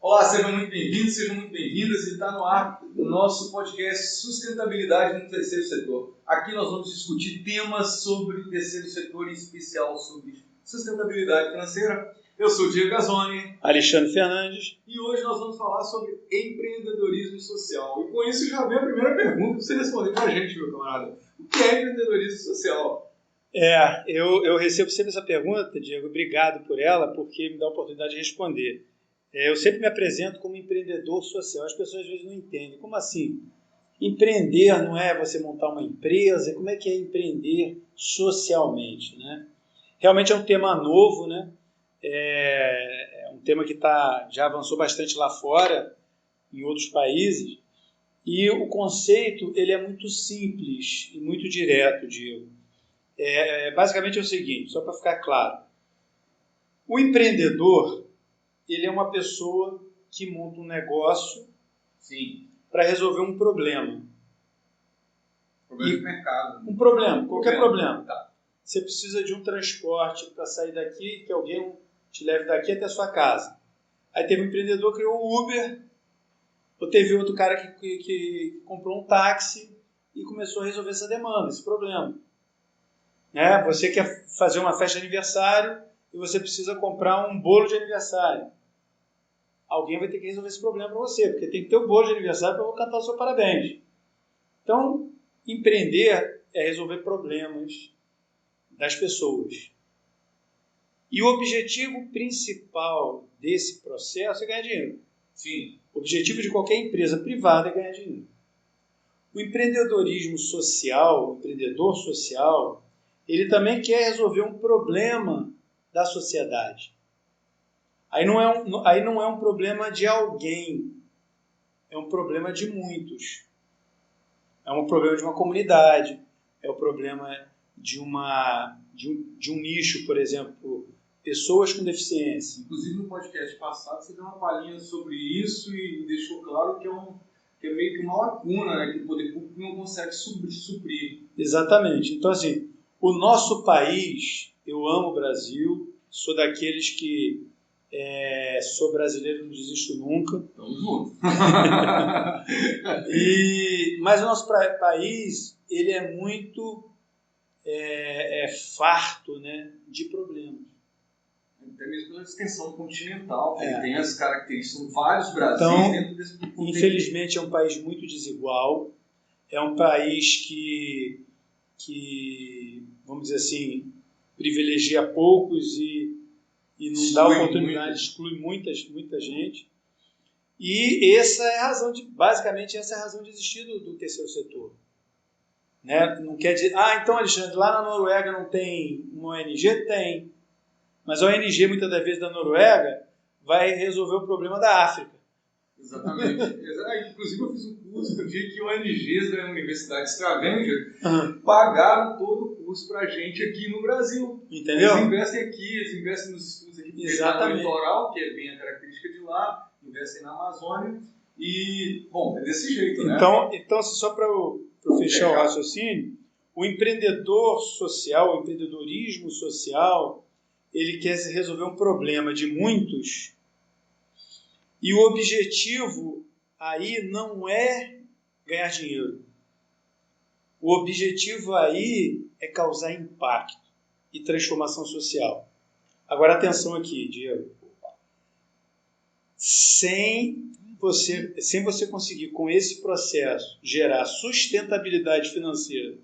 Olá, sejam muito bem-vindos, sejam muito bem-vindas. E está no ar o nosso podcast Sustentabilidade no Terceiro Setor. Aqui nós vamos discutir temas sobre o terceiro setor, em especial sobre sustentabilidade financeira. Eu sou o Diego Gazzoni. Alexandre Fernandes. E hoje nós vamos falar sobre empreendedorismo social. E com isso já vem a primeira pergunta para você responder para a gente, meu camarada. O que é empreendedorismo social? Eu recebo sempre essa pergunta, Diego, obrigado por ela, porque me dá a oportunidade de responder. Eu sempre me apresento como empreendedor social. As pessoas às vezes não entendem. Como assim? Empreender não é você montar uma empresa? Como é que é empreender socialmente, né? Realmente é um tema novo, né? É um tema que já avançou bastante lá fora, em outros países. E o conceito ele é muito simples e muito direto, Diego. Basicamente é o seguinte, só para ficar claro. O empreendedor ele é uma pessoa que monta um negócio para resolver um problema. Problema de mercado. Um problema, qualquer problema. Tá. Você precisa de um transporte para sair daqui, que alguém te leve daqui até a sua casa. Aí teve um empreendedor que criou o Uber, ou teve outro cara que comprou um táxi e começou a resolver essa demanda, esse problema. Você quer fazer uma festa de aniversário e você precisa comprar um bolo de aniversário. Alguém vai ter que resolver esse problema para você, porque tem que ter o bolo de aniversário para eu cantar o seu parabéns. Então, empreender é resolver problemas das pessoas. E o objetivo principal desse processo é ganhar dinheiro. Sim. O objetivo de qualquer empresa privada é ganhar dinheiro. O empreendedorismo social, o empreendedor social, ele também quer resolver um problema da sociedade. Aí não é um problema de alguém, é um problema de muitos. É um problema de uma comunidade, é um problema de um nicho, por exemplo, pessoas com deficiência. Inclusive no podcast passado você deu uma palhinha sobre isso e deixou claro que é meio que uma lacuna, né, que o poder público não consegue suprir. Exatamente. Então, assim, o nosso país, eu amo o Brasil, sou daqueles que sou brasileiro, não desisto nunca. Tamo junto. Mas o nosso país, ele é muito farto, né, de problemas. Até mesmo pela extensão continental, ele tem as características, são vários Brasis dentro desse contexto. Infelizmente é um país muito desigual, é um país que vamos dizer assim, privilegia poucos e não dá oportunidade, exclui muita gente. E basicamente essa é a razão de existir do terceiro setor. Né? Não quer dizer, então Alexandre, lá na Noruega não tem uma ONG? Tem. Mas a ONG, muitas das vezes da Noruega, vai resolver o problema da África. Exatamente. Inclusive eu fiz um curso no dia que ONGs da Universidade Stavanger pagaram todo o curso pra gente aqui no Brasil. Entendeu? Eles investem aqui, eles investem nos estudos aqui, porque tá no litoral, que é bem a característica de lá, investem na Amazônia e, bom, é desse jeito, né? Então só para fechar o raciocínio, o empreendedor social, o empreendedorismo social, ele quer resolver um problema de muitos e o objetivo aí não é ganhar dinheiro. O objetivo aí é causar impacto e transformação social. Agora atenção aqui, Diego. Sem você conseguir com esse processo gerar sustentabilidade financeira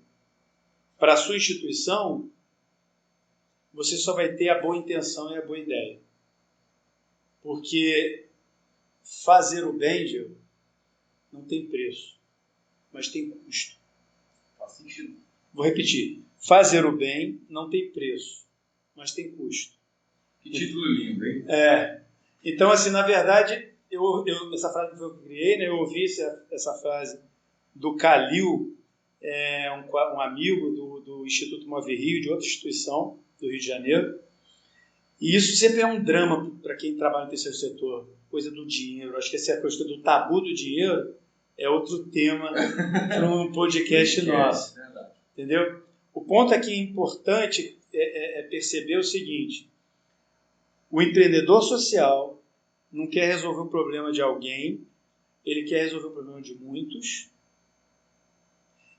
para a sua instituição, você só vai ter a boa intenção e a boa ideia. Porque fazer o bem, Diego, não tem preço, mas tem custo. Faz sentido. Vou repetir. Fazer o bem não tem preço, mas tem custo. Que título lindo, hein? Então, assim, na verdade, essa frase que eu criei, né, eu ouvi essa frase do Calil, um amigo do Instituto Move Rio, de outra instituição do Rio de Janeiro. E isso sempre é um drama para quem trabalha no terceiro setor, coisa do dinheiro. Acho que essa coisa do tabu do dinheiro é outro tema para um podcast nosso. Entendeu? O ponto aqui importante é perceber o seguinte: o empreendedor social não quer resolver o problema de alguém, ele quer resolver o problema de muitos,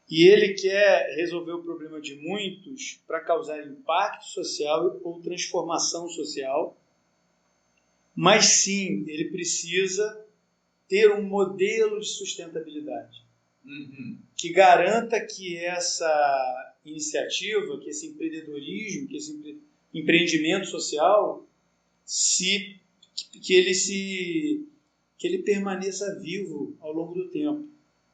e ele quer resolver o problema de muitos para causar impacto social ou transformação social, mas sim, ele precisa ter um modelo de sustentabilidade que garanta que essa iniciativa, que esse empreendedorismo, que esse empreendimento social, que ele permaneça vivo ao longo do tempo.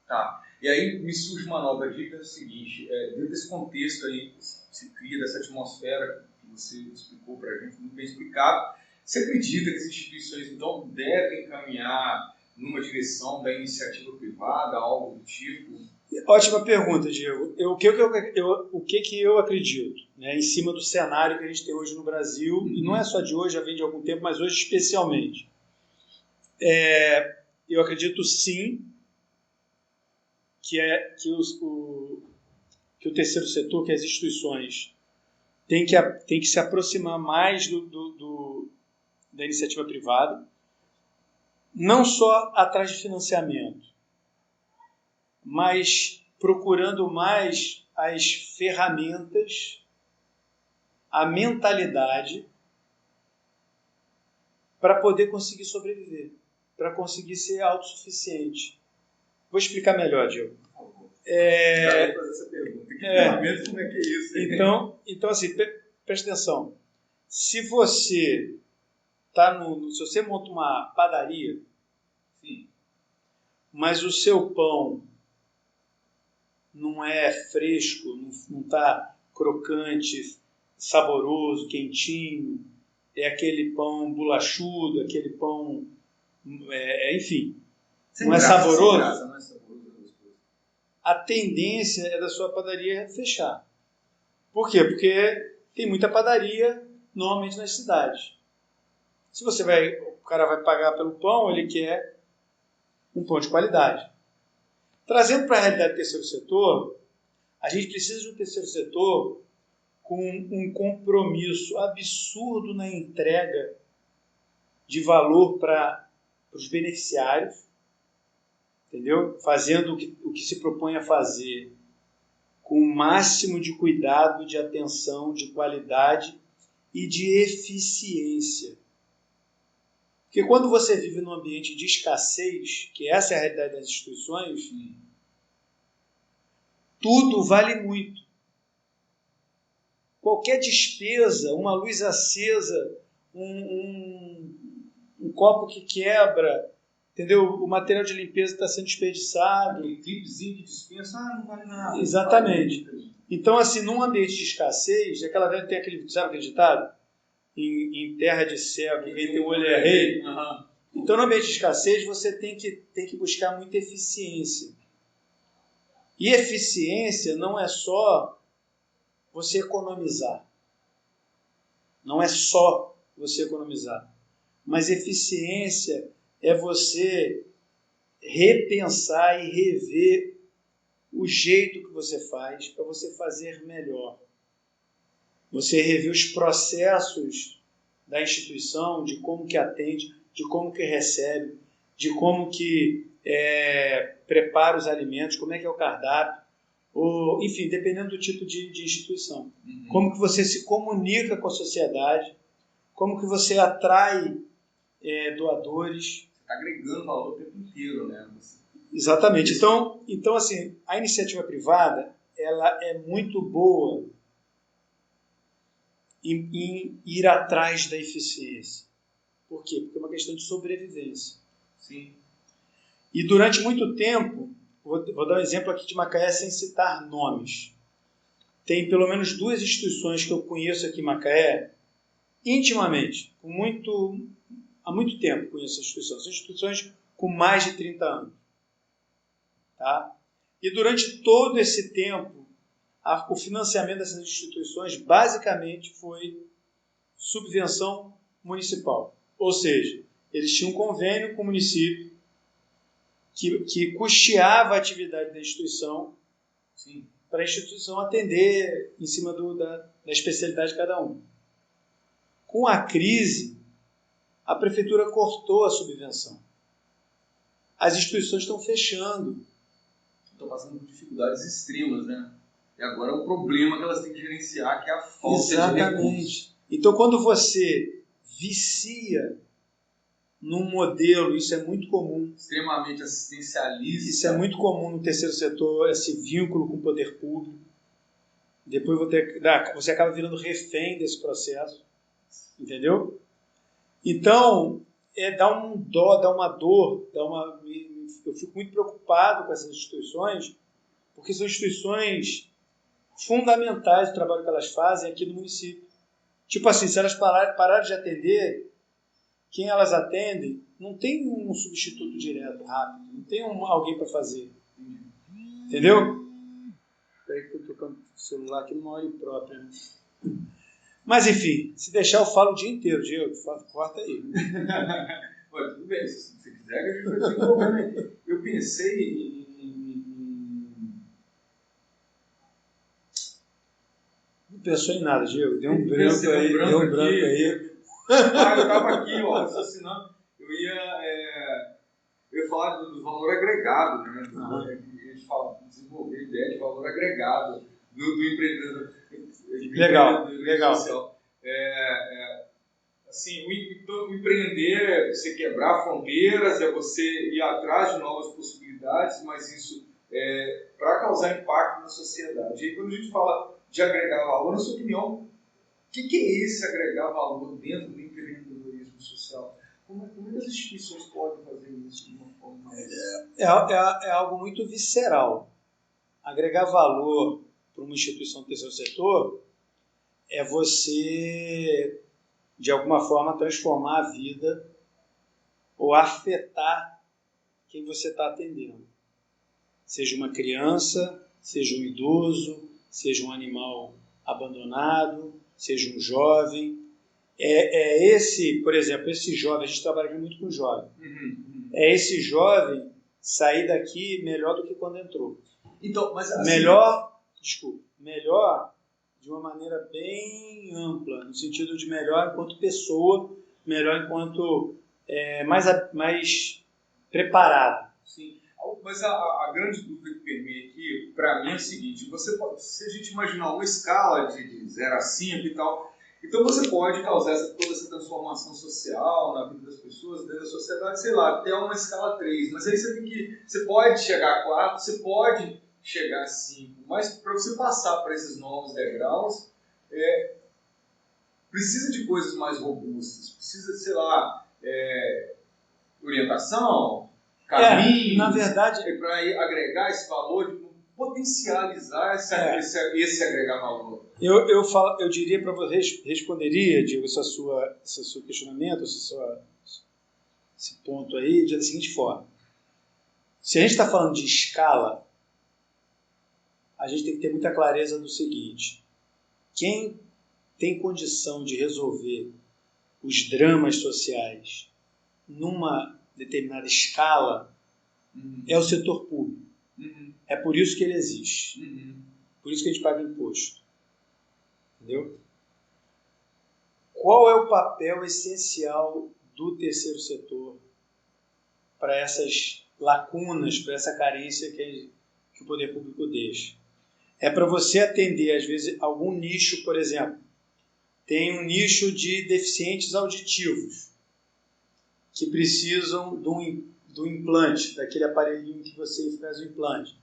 Tá. E aí me surge uma nova dica, é o seguinte, dentro desse contexto aí, que se cria dessa atmosfera que você explicou para a gente, muito bem explicado, você acredita que as instituições, então, devem caminhar numa direção da iniciativa privada, algo do tipo? Ótima pergunta, Diego. O que eu acredito, né, em cima do cenário que a gente tem hoje no Brasil, e não é só de hoje, já vem de algum tempo, mas hoje especialmente. Eu acredito sim que o terceiro setor, que as instituições têm que se aproximar mais da iniciativa privada, não só atrás de financiamento, mas procurando mais as ferramentas, a mentalidade para poder conseguir sobreviver, para conseguir ser autossuficiente. Vou explicar melhor, Diego. Já vou fazer essa pergunta. Que ferramenta, como é que é isso? Então assim, presta atenção. Se você se você monta uma padaria, sim, mas o seu pão não é fresco, não está crocante, saboroso, quentinho, é aquele pão bolachudo, aquele pão, enfim, não é saboroso, não é saboroso. A tendência é da sua padaria fechar. Por quê? Porque tem muita padaria normalmente nas cidades. Se o cara vai pagar pelo pão, ele quer um pão de qualidade. Trazendo para a realidade do terceiro setor, a gente precisa de um terceiro setor com um compromisso absurdo na entrega de valor para os beneficiários, entendeu? Fazendo o que se propõe a fazer com o máximo de cuidado, de atenção, de qualidade e de eficiência. Porque quando você vive num ambiente de escassez, que essa é a realidade das instituições, tudo vale muito. Qualquer despesa, uma luz acesa, um copo que quebra, entendeu? O material de limpeza está sendo desperdiçado. Aquele clipezinho de dispensa, não vale nada. Exatamente. Então, assim, num ambiente de escassez, tem aquele, sabe aquele ditado? Em terra de cego, quem tem o olho é rei. Uhum. Então, no ambiente de escassez, você tem que buscar muita eficiência. E eficiência não é só você economizar. Não é só você economizar. Mas eficiência é você repensar e rever o jeito que você faz para você fazer melhor. Você rever os processos da instituição, de como que atende, de como que recebe, de como que prepara os alimentos, como é que é o cardápio, ou, enfim, dependendo do tipo de instituição. Uhum. Como que você se comunica com a sociedade, como que você atrai doadores. Você está agregando valor o tempo inteiro, né? Exatamente. Então, assim, a iniciativa privada, ela é muito boa em ir atrás da eficiência. Por quê? Porque é uma questão de sobrevivência. Sim. E durante muito tempo, vou dar um exemplo aqui de Macaé sem citar nomes. Tem pelo menos 2 instituições que eu conheço aqui em Macaé, intimamente, há muito tempo conheço essas instituições. São instituições com mais de 30 anos. Tá? E durante todo esse tempo, o financiamento dessas instituições basicamente foi subvenção municipal. Ou seja, eles tinham um convênio com o município que custeava a atividade da instituição, para a instituição atender em cima da especialidade de cada um. Com a crise, A prefeitura cortou a subvenção. As instituições estão fechando. Estão passando por dificuldades extremas, né? E agora o problema que elas têm que gerenciar, que é a falta de recursos. Exatamente. Então, quando você vicia num modelo, isso é muito comum. Extremamente assistencialista. Isso é muito comum no terceiro setor, esse vínculo com o poder público. Depois você acaba virando refém desse processo. Entendeu? Então, dá um dó, dá uma dor, eu fico muito preocupado com essas instituições, porque são instituições fundamentais do trabalho que elas fazem aqui no município. Tipo assim, se elas pararem de atender, quem elas atendem, não tem um substituto direto, rápido, não tem alguém para fazer. Entendeu? Espera que eu estou tocando o celular aqui numa hora imprópria. Né? Mas enfim, se deixar eu falo o dia inteiro, Diego, corta aí. Ué, tudo bem, se você quiser, a gente vai desenvolvendo aí. Eu pensei em... Não pensou em nada, Diego. Deu um branco aí. Deu um branco aí. Ah, eu estava aqui, ó, raciocinando. Eu ia falar do valor agregado, né? A gente fala, desenvolver a ideia de valor agregado do empreendedor. Legal. Social. Assim, o empreender é você quebrar fronteiras, é você ir atrás de novas possibilidades, mas isso é para causar impacto na sociedade. E aí, quando a gente fala de agregar valor, na sua opinião, o que é esse agregar valor dentro do empreendedorismo social? Como é que as instituições podem fazer isso de uma forma mais... É algo muito visceral. Agregar valor para uma instituição do terceiro setor é você, de alguma forma, transformar a vida ou afetar quem você está atendendo. Seja uma criança, seja um idoso, seja um animal abandonado, seja um jovem. Por exemplo, esse jovem, a gente trabalha muito com jovem. É esse jovem sair daqui melhor do que quando entrou. Então, mas assim... Melhor de uma maneira bem ampla, no sentido de melhor enquanto pessoa, melhor enquanto mais preparado. Sim. Mas a grande dúvida que permeia aqui, para mim, é o seguinte: se a gente imaginar uma escala de 0 a 5 e tal, então você pode causar toda essa transformação social na vida das pessoas, dentro da sociedade, sei lá, até uma escala 3. Mas aí você pode chegar a 4, você pode chegar a 5, mas para você passar para esses novos degraus, precisa de coisas mais robustas, precisa, sei lá, orientação, caminhos, na verdade, para agregar esse valor, de potencializar esse agregar valor. Eu diria para você, responderia, Diego, esse seu questionamento, esse ponto aí, da seguinte forma. Se a gente está falando de escala, a gente tem que ter muita clareza do seguinte: quem tem condição de resolver os dramas sociais numa determinada escala é o setor público. É por isso que ele existe. Por isso que a gente paga imposto. Entendeu? Qual é o papel essencial do terceiro setor para essas lacunas, para essa carência que o poder público deixa? É para você atender, às vezes, algum nicho, por exemplo. Tem um nicho de deficientes auditivos que precisam do implante, daquele aparelhinho que você faz o implante.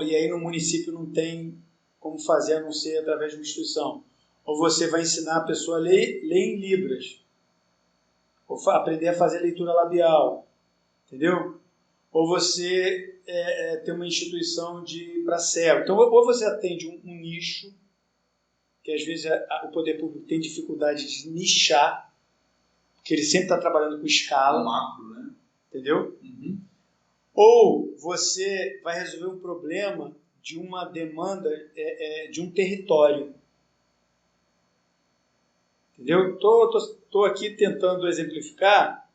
E aí no município não tem como fazer, a não ser através de uma instituição. Ou você vai ensinar a pessoa a ler em libras. Ou aprender a fazer leitura labial. Entendeu? Ou você tem uma instituição para cego. Então, ou você atende um nicho, que às vezes o poder público tem dificuldade de nichar, porque ele sempre está trabalhando com escala. Macro, né? Entendeu? Ou você vai resolver um problema de uma demanda de um território. Entendeu? Estou aqui tentando exemplificar.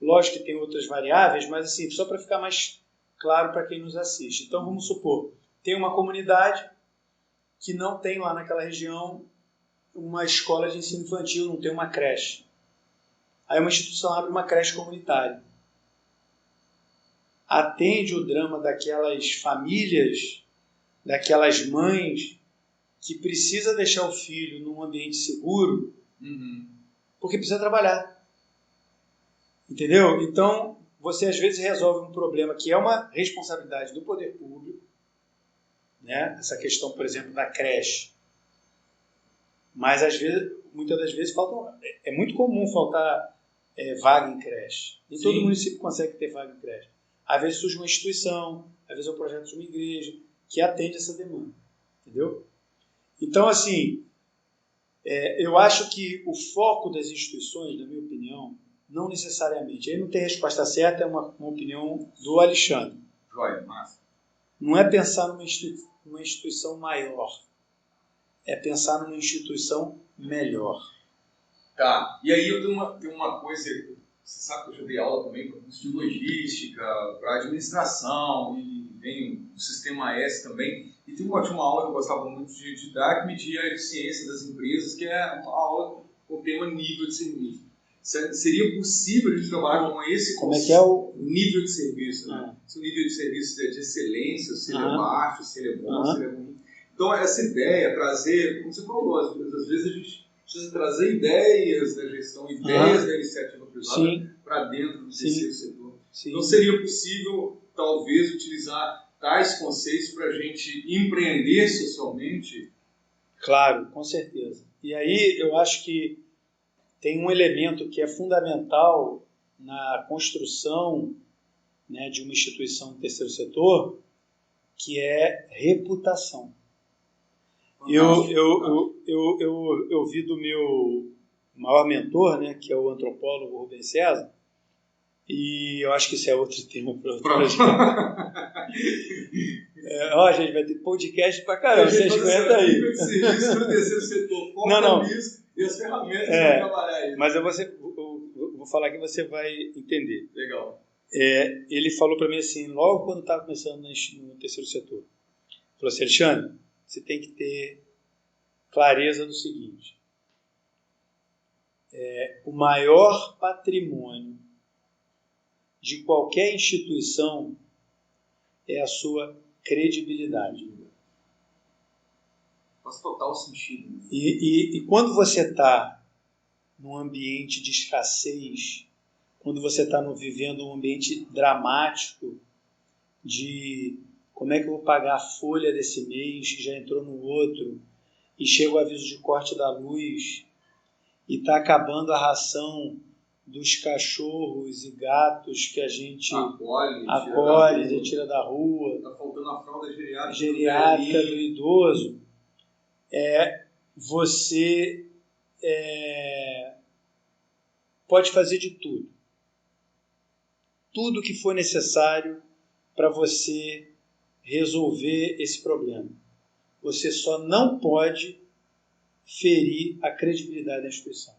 Lógico que tem outras variáveis, mas assim, só para ficar mais claro para quem nos assiste. Então, vamos supor, tem uma comunidade que não tem lá naquela região uma escola de ensino infantil, não tem uma creche. Aí uma instituição abre uma creche comunitária. Atende o drama daquelas famílias, daquelas mães que precisa deixar o filho num ambiente seguro, porque precisa trabalhar. Entendeu? Então, você às vezes resolve um problema que é uma responsabilidade do poder público, né? Essa questão, por exemplo, da creche. Mas às vezes, muitas das vezes é muito comum faltar vaga em creche. Nem todo município consegue ter vaga em creche. Às vezes surge uma instituição, às vezes é um projeto de uma igreja que atende essa demanda. Entendeu? Então, assim, eu acho que o foco das instituições, na minha opinião, não necessariamente, aí não tem resposta certa, é uma opinião do Alexandre. Joia, massa. Não é pensar numa instituição maior, é pensar numa instituição melhor. Tá, e aí eu tenho uma coisa, você sabe que eu já dei aula também para curso de logística, para administração, e vem do Sistema S também, e tinha uma aula que eu gostava muito de dar, que media a eficiência das empresas, que é uma aula com o tema nível de serviço. Seria possível a gente trabalhar com esse Como é que é o nível de serviço, né? Se o nível de serviço é de excelência, se ele é baixo, se ele é bom, se ele é ruim. Então, essa ideia, trazer, como você falou, às vezes a gente precisa trazer ideias da gestão, ideias da iniciativa privada para dentro do terceiro setor. Então, seria possível, talvez, utilizar tais conceitos para a gente empreender socialmente? Claro, com certeza. E aí eu acho que tem um elemento que é fundamental na construção, né, de uma instituição do terceiro setor, que é reputação. Eu vi do meu maior mentor, né, que é o antropólogo Rubens César, e eu acho que isso é outro tema para outra gente. Ó, gente, vai ter podcast pra caramba, vocês aguentam aí. Nível de serviço do terceiro setor, compromisso e as ferramentas para trabalhar aí. Mas eu vou falar que você vai entender. Legal. Ele falou para mim assim, logo quando estava começando no terceiro setor, falou assim, Alexandre, você tem que ter clareza do seguinte, o maior patrimônio de qualquer instituição é a sua credibilidade. Faz total sentido. Né? E quando você está num ambiente de escassez, quando você está vivendo um ambiente dramático de como é que eu vou pagar a folha desse mês, já entrou no outro, e chega o aviso de corte da luz, e está acabando a ração dos cachorros e gatos que a gente acolhe e tira da rua. Está faltando a fralda geriátrica do idoso. Você pode fazer de tudo. Tudo que for necessário para você resolver esse problema. Você só não pode ferir a credibilidade da instituição.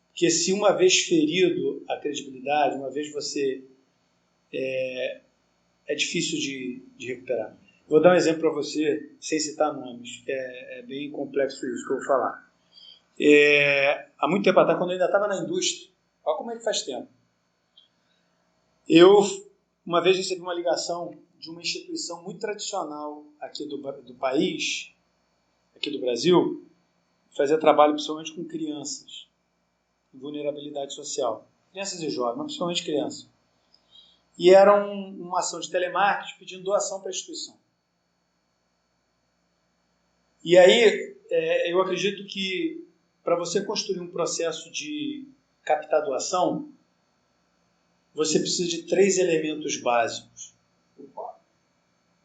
Porque se uma vez ferido a credibilidade, uma vez você... é difícil de recuperar. Vou dar um exemplo para você, sem citar nomes. É bem complexo isso que eu vou falar. Há muito tempo atrás, quando eu ainda estava na indústria, olha como é que faz tempo. Eu, uma vez, recebi uma ligação de uma instituição muito tradicional aqui do país, aqui do Brasil, fazia trabalho principalmente com crianças, em vulnerabilidade social. Crianças e jovens, mas principalmente crianças. E era uma ação de telemarketing pedindo doação para a instituição. E aí, eu acredito que para você construir um processo de captar doação, você precisa de 3 elementos básicos.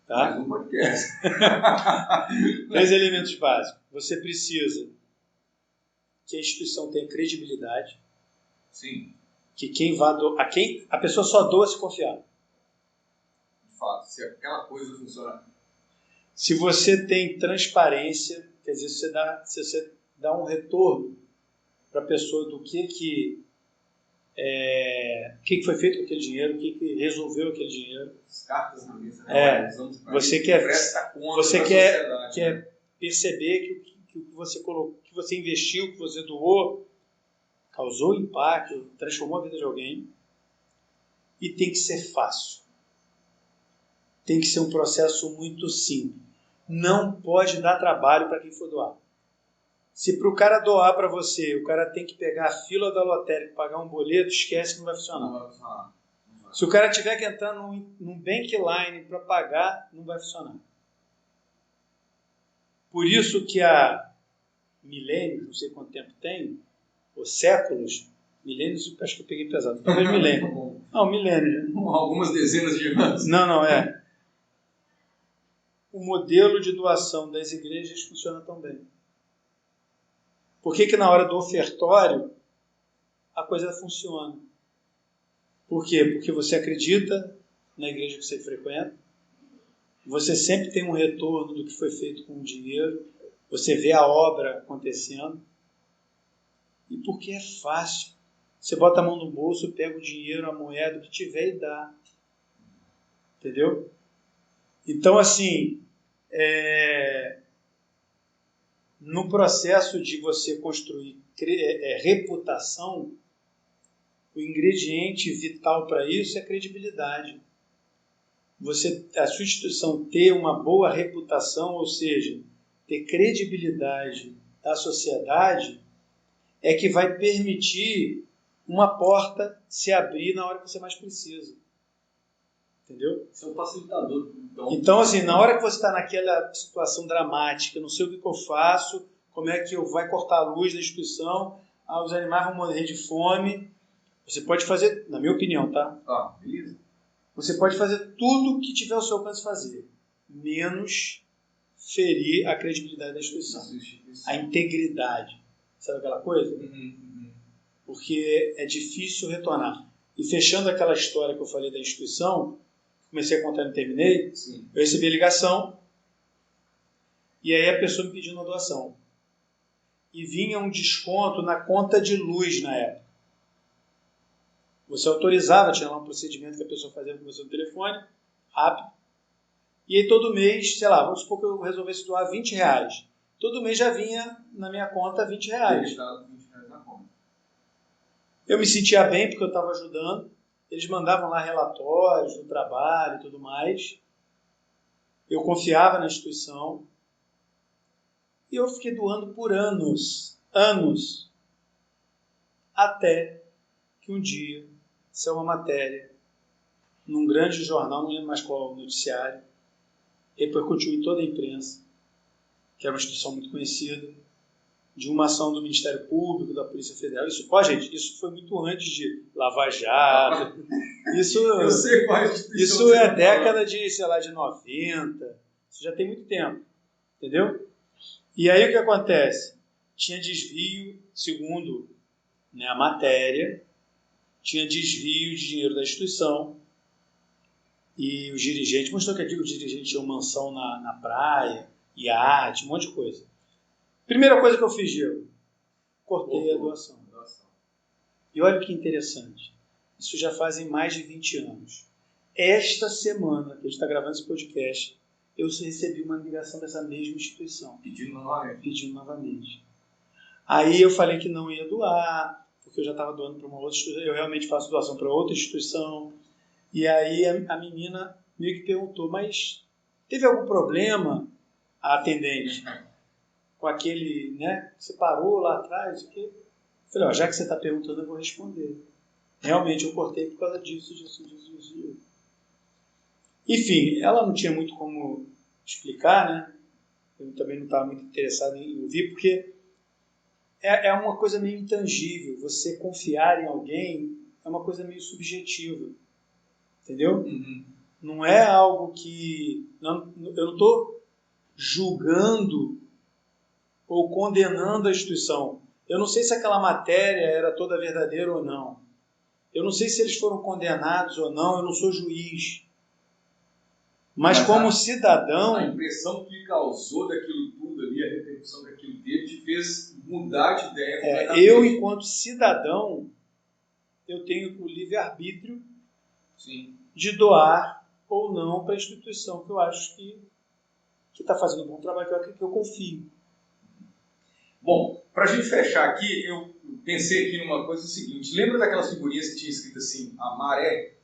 Tá? Mais um podcast. 3 elementos básicos. Você precisa que a instituição tenha credibilidade. Sim. Que a pessoa só doa se confiar. De fato, se aquela coisa funciona. Se você tem transparência, quer dizer, se você dá um retorno para a pessoa do que foi feito com aquele dinheiro, o que resolveu aquele dinheiro. As cartas na mesa, né? Você quer perceber que o que você colocou, que você investiu, que você doou, causou impacto, transformou a vida de alguém, e tem que ser fácil. Tem que ser um processo muito simples. Não pode dar trabalho para quem for doar. Se para o cara doar para você, o cara tem que pegar a fila da lotérica e pagar um boleto, esquece que não vai funcionar. Não vai funcionar. Se o cara tiver que entrar num bankline para pagar, não vai funcionar. Por isso que há milênios, não sei quanto tempo tem, ou séculos, milênios, acho que eu peguei pesado, talvez milênio. Não, milênios. Algumas dezenas de anos. Não, é. O modelo de doação das igrejas funciona tão bem. Por que na hora do ofertório a coisa funciona? Por quê? Porque você acredita na igreja que você frequenta, você sempre tem um retorno do que foi feito com o dinheiro, você vê a obra acontecendo, e porque é fácil. Você bota a mão no bolso, pega o dinheiro, a moeda, o que tiver e dá. Entendeu? Então, assim, no processo de você construir reputação, o ingrediente vital para isso é credibilidade. A sua instituição ter uma boa reputação, ou seja, ter credibilidade da sociedade, é que vai permitir uma porta se abrir na hora que você mais precisa. Entendeu? Isso é um facilitador. Então, assim, na hora que você está naquela situação dramática, não sei o que eu faço, como é que eu vou cortar a luz da instituição, os animais vão morrer de fome, você pode fazer, na minha opinião, tá? Beleza. Você pode fazer tudo o que tiver ao seu alcance fazer, menos ferir a credibilidade da instituição, a integridade. Sabe aquela coisa? Porque é difícil retornar. E fechando aquela história que eu falei da instituição, comecei a contar e não terminei, Sim. Eu recebi a ligação e aí a pessoa me pediu uma doação. E vinha um desconto na conta de luz na época. Você autorizava, tinha lá um procedimento que a pessoa fazia com você no telefone, rápido. E aí todo mês, sei lá, vamos supor que eu resolvesse doar R$20. Todo mês já vinha na minha conta R$20. R$20 na conta. Eu me sentia bem porque eu estava ajudando. Eles mandavam lá relatórios do trabalho e tudo mais. Eu confiava na instituição. E eu fiquei doando por anos. Até que um dia, saiu uma matéria num grande jornal, não lembro mais qual o noticiário, repercutiu em toda a imprensa, que era uma instituição muito conhecida, de uma ação do Ministério Público, da Polícia Federal. Gente, isso foi muito antes de Lava Jato. Isso, eu sei qual isso é década de, sei lá, de 90. Isso já tem muito tempo. Entendeu? E aí o que acontece? Tinha desvio, segundo a matéria, tinha desvio de dinheiro da instituição. E os dirigentes, mostrou que o dirigente tinha uma mansão na praia, iate, um monte de coisa. Primeira coisa que eu fiz, Diego, cortei a doação. E olha que interessante, isso já fazem mais de 20 anos. Esta semana, que a gente está gravando esse podcast, eu recebi uma ligação dessa mesma instituição. Pedindo novamente. Aí eu falei que não ia doar, porque eu já estava doando para uma outra instituição, eu realmente faço doação para outra instituição. E aí a menina meio que perguntou, mas teve algum problema, a atendente, com aquele, né, que você parou lá atrás? Eu falei, já que você está perguntando, eu vou responder. Realmente eu cortei por causa disso. Enfim, ela não tinha muito como explicar, né? Eu também não estava muito interessado em ouvir, porque é uma coisa meio intangível. Você confiar em alguém é uma coisa meio subjetiva. Entendeu? Não é algo que... eu não estou julgando ou condenando a instituição. Eu não sei se aquela matéria era toda verdadeira ou não. Eu não sei se eles foram condenados ou não. Eu não sou juiz. Mas como cidadão... A impressão que causou daquilo tudo ali, a repercussão daquilo dele, te fez mudar de ideia. Eu, enquanto cidadão, eu tenho o livre-arbítrio de doar ou não para a instituição que eu acho que está fazendo um bom trabalho, que eu confio. Bom, para a gente fechar aqui, eu pensei aqui numa coisa seguinte. Lembra daquelas figurinhas que tinha escrito assim, a maré?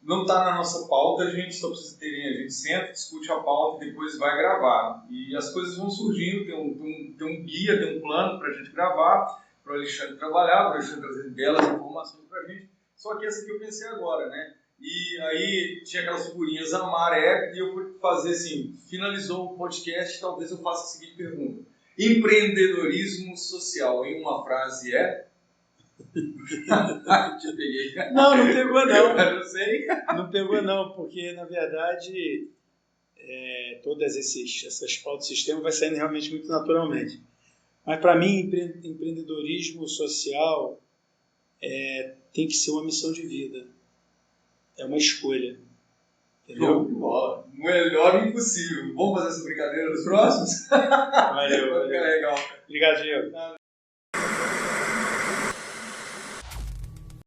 Não está na nossa pauta, a gente só precisa ter, a gente senta, discute a pauta e depois vai gravar. E as coisas vão surgindo, tem um guia, tem um plano para a gente gravar, para o Alexandre trabalhar, para o Alexandre trazer belas informações para a gente. Só que essa que eu pensei agora, né? E aí tinha aquelas figurinhas a maré e eu fui fazer assim, finalizou o podcast, talvez eu faça a seguinte pergunta. Empreendedorismo social, em uma frase é... Te peguei. Não pegou não. Eu não sei. Não pegou não, porque na verdade todas essas pautas de sistema vai saindo realmente muito naturalmente. Mas para mim, empreendedorismo social tem que ser uma missão de vida. É uma escolha. Entendeu? Bola. Melhor impossível. Vamos fazer essa brincadeira nos próximos? Valeu. Legal. Obrigado, Diego.